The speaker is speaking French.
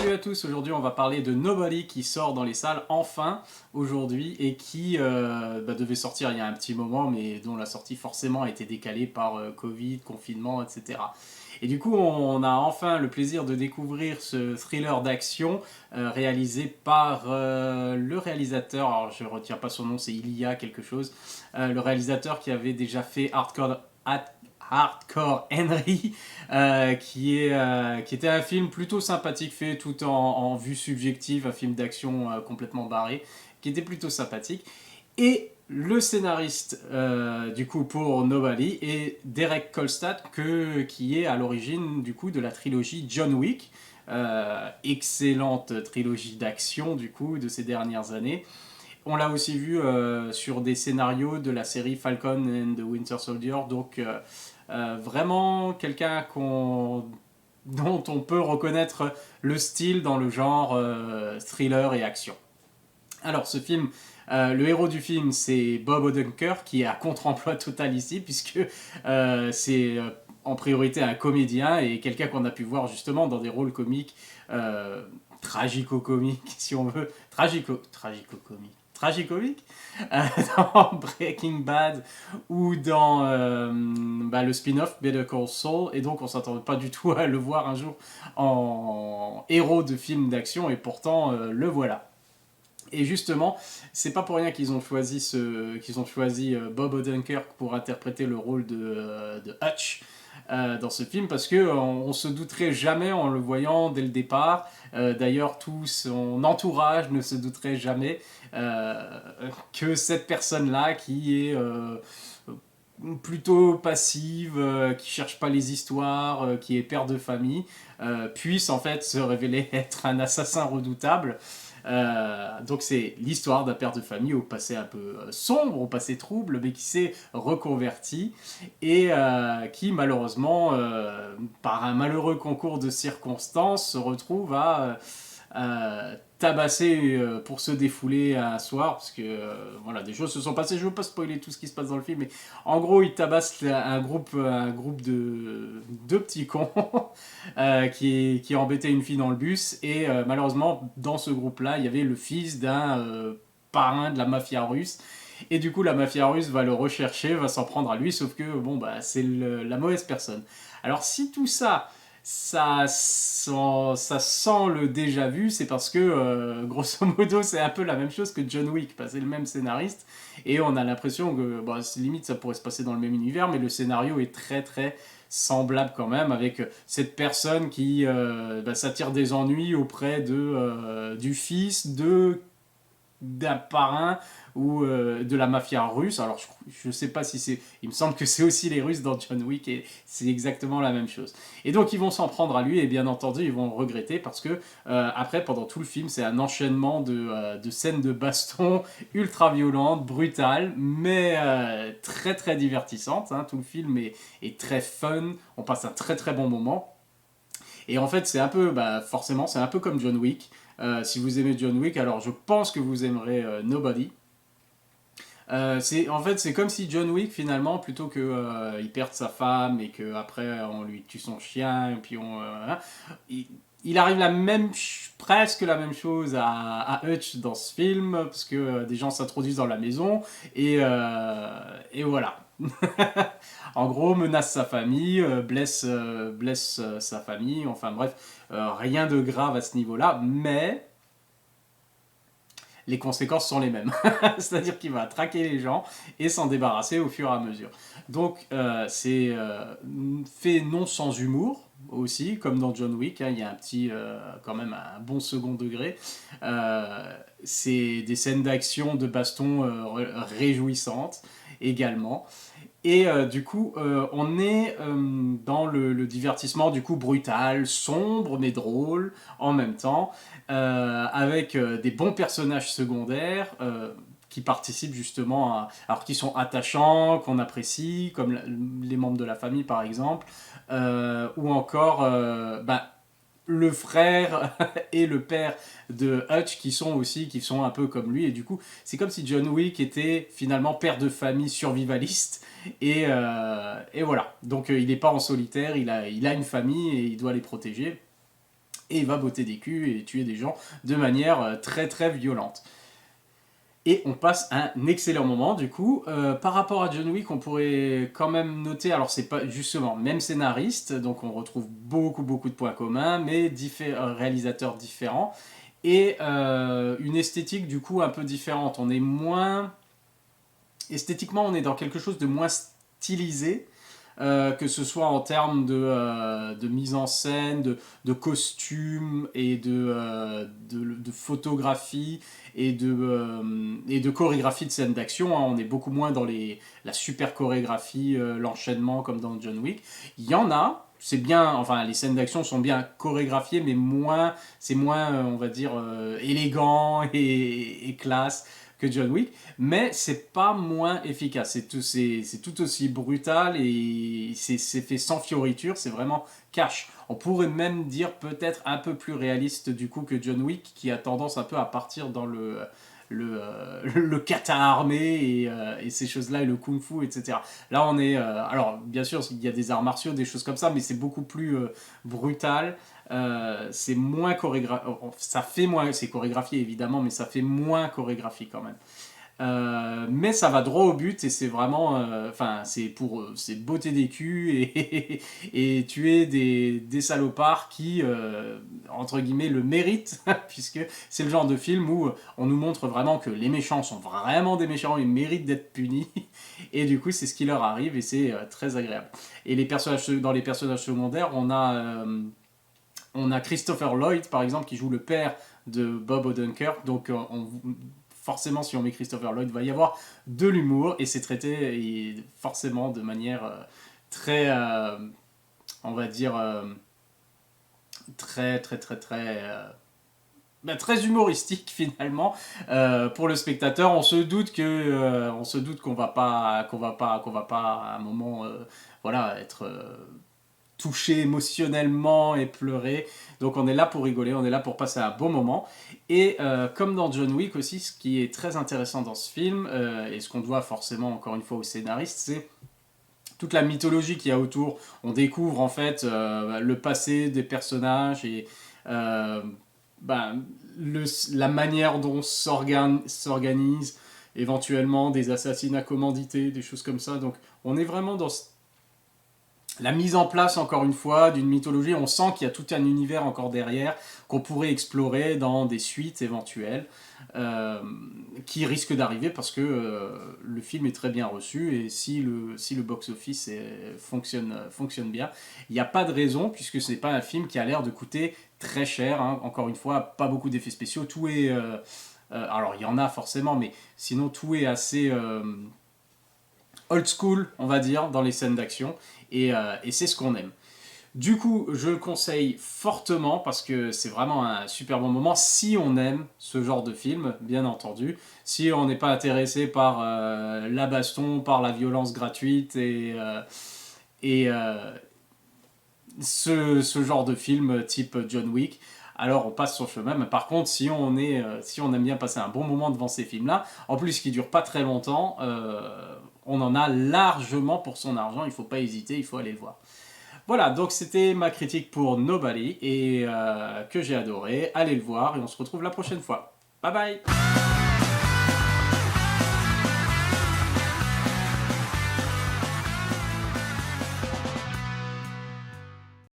Salut à tous, aujourd'hui on va parler de Nobody qui sort dans les salles enfin aujourd'hui et qui devait sortir il y a un petit moment mais dont la sortie forcément a été décalée par Covid, confinement, etc. Et du coup on a enfin le plaisir de découvrir ce thriller d'action réalisé par le réalisateur, alors je ne retiens pas son nom, c'est Ilia quelque chose, le réalisateur qui avait déjà fait Hardcore Henry, qui était un film plutôt sympathique, fait tout en vue subjective, un film d'action complètement barré, qui était plutôt sympathique. Et le scénariste du coup pour Nobody est Derek Kolstad, qui est à l'origine du coup de la trilogie John Wick, excellente trilogie d'action du coup de ces dernières années. On l'a aussi vu sur des scénarios de la série Falcon and the Winter Soldier, donc vraiment quelqu'un dont on peut reconnaître le style dans le genre thriller et action. Alors ce film, le héros du film c'est Bob Odenkirk qui est à contre-emploi total ici puisque c'est en priorité un comédien et quelqu'un qu'on a pu voir justement dans des rôles comiques tragico-comiques si on veut, tragico-comiques tragicomique dans Breaking Bad ou dans le spin-off Better Call Saul, et donc on s'attendait pas du tout à le voir un jour en héros de film d'action et pourtant le voilà. Et justement, c'est pas pour rien qu'ils ont choisi Bob Odenkirk pour interpréter le rôle de Hutch dans ce film, parce que on se douterait jamais en le voyant dès le départ. D'ailleurs, tout son entourage ne se douterait jamais que cette personne-là qui est plutôt passive, qui cherche pas les histoires, qui est père de famille, puisse en fait se révéler être un assassin redoutable. Donc c'est l'histoire d'un père de famille au passé un peu sombre, au passé trouble, mais qui s'est reconverti et qui malheureusement, par un malheureux concours de circonstances, se retrouve à tabasser pour se défouler un soir, parce que voilà, des choses se sont passées. Je ne veux pas spoiler tout ce qui se passe dans le film, mais en gros, il tabasse un groupe de deux petits cons qui embêtait une fille dans le bus. Et malheureusement, dans ce groupe-là, il y avait le fils d'un parrain de la mafia russe. Et du coup, la mafia russe va le rechercher, va s'en prendre à lui, sauf que bon, bah, c'est la mauvaise personne. Alors, si tout ça, ça sent le déjà vu, c'est parce que, grosso modo, c'est un peu la même chose que John Wick, c'est le même scénariste, et on a l'impression que, bon, limite, ça pourrait se passer dans le même univers, mais le scénario est très très semblable quand même, avec cette personne qui s'attire des ennuis auprès du fils d'un parrain ou de la mafia russe. Alors je sais pas si c'est... Il me semble que c'est aussi les Russes dans John Wick et c'est exactement la même chose. Et donc ils vont s'en prendre à lui et bien entendu ils vont le regretter parce que après pendant tout le film c'est un enchaînement de scènes de baston ultra violentes, brutales, mais très très divertissantes. Hein. Tout le film est très fun, on passe un très très bon moment. Et en fait, c'est un peu, forcément, c'est un peu comme John Wick. Si vous aimez John Wick, alors je pense que vous aimerez Nobody. En fait, c'est comme si John Wick, finalement, plutôt que il perde sa femme et qu'après on lui tue son chien, et puis hein, il, il arrive presque la même chose à Hutch dans ce film, parce que des gens s'introduisent dans la maison, et voilà. En gros, menace sa famille, blesse sa famille, enfin bref, rien de grave à ce niveau-là, mais les conséquences sont les mêmes. C'est-à-dire qu'il va traquer les gens et s'en débarrasser au fur et à mesure. Donc c'est fait non sans humour aussi, comme dans John Wick, hein, il y a quand même un bon second degré. C'est des scènes d'action, de baston réjouissantes également. Et du coup, on est dans le divertissement du coup brutal, sombre mais drôle en même temps, avec des bons personnages secondaires qui participent justement alors qui sont attachants, qu'on apprécie, comme les membres de la famille par exemple, ou encore le frère et le père de Hutch qui sont un peu comme lui, et du coup c'est comme si John Wick était finalement père de famille survivaliste, et voilà, donc il n'est pas en solitaire, il a une famille et il doit les protéger. et il va botter des culs et tuer des gens de manière très très violente. Et on passe un excellent moment du coup. Par rapport à John Wick, on pourrait quand même noter, alors c'est pas justement même scénariste, donc on retrouve beaucoup de points communs, mais réalisateurs différents, et une esthétique du coup un peu différente. On est moins... Esthétiquement, on est dans quelque chose de moins stylisé, que ce soit en termes de mise en scène, de costumes et de photographie et de chorégraphie de scènes d'action. Hein. On est beaucoup moins dans la super chorégraphie, l'enchaînement comme dans John Wick. Il y en a, c'est bien, enfin les scènes d'action sont bien chorégraphiées, mais c'est moins, on va dire, élégant et classe que John Wick, mais c'est pas moins efficace. C'est tout aussi brutal et c'est fait sans fioriture, c'est vraiment cash. On pourrait même dire peut-être un peu plus réaliste du coup que John Wick, qui a tendance un peu à partir dans le kata armé et ces choses-là, et le kung-fu, etc. Là, on est... alors, bien sûr, il y a des arts martiaux, des choses comme ça, mais c'est beaucoup plus brutal. C'est moins chorégraphié, ça fait moins, c'est chorégraphié évidemment, mais ça fait moins chorégraphie quand même. Mais ça va droit au but et c'est vraiment, enfin, c'est botter des culs et tuer des salopards qui, entre guillemets, le méritent, puisque c'est le genre de film où on nous montre vraiment que les méchants sont vraiment des méchants, ils méritent d'être punis, et du coup, c'est ce qui leur arrive et c'est très agréable. Et dans les personnages secondaires, on a Christopher Lloyd, par exemple, qui joue le père de Bob Odenkirk. Donc, forcément, si on met Christopher Lloyd, il va y avoir de l'humour et c'est traité forcément de manière très, on va dire, très humoristique finalement pour le spectateur. On se doute qu'on va pas à un moment, voilà, être touché émotionnellement et pleurer. Donc on est là pour rigoler, on est là pour passer un bon moment. Et comme dans John Wick aussi, ce qui est très intéressant dans ce film, et ce qu'on doit forcément encore une fois au scénariste, c'est toute la mythologie qu'il y a autour. On découvre en fait le passé des personnages et euh, ben, la manière dont s'organise éventuellement des assassinats commandités, des choses comme ça. Donc on est vraiment dans la mise en place, encore une fois, d'une mythologie. On sent qu'il y a tout un univers encore derrière qu'on pourrait explorer dans des suites éventuelles qui risquent d'arriver parce que le film est très bien reçu et si le box-office fonctionne bien, il n'y a pas de raison puisque ce n'est pas un film qui a l'air de coûter très cher. Hein. Encore une fois, pas beaucoup d'effets spéciaux. Tout est... alors, il y en a forcément, mais sinon, tout est assez... old school, on va dire, dans les scènes d'action, et c'est ce qu'on aime. Du coup, je le conseille fortement parce que c'est vraiment un super bon moment si on aime ce genre de film, bien entendu. Si on n'est pas intéressé par la baston, par la violence gratuite et ce genre de film type John Wick, alors on passe son chemin. Mais par contre, si on aime bien passer un bon moment devant ces films-là, en plus qui ne durent pas très longtemps, on en a largement pour son argent. Il ne faut pas hésiter, il faut aller le voir. Voilà, donc c'était ma critique pour Nobody et que j'ai adoré. Allez le voir et on se retrouve la prochaine fois. Bye bye.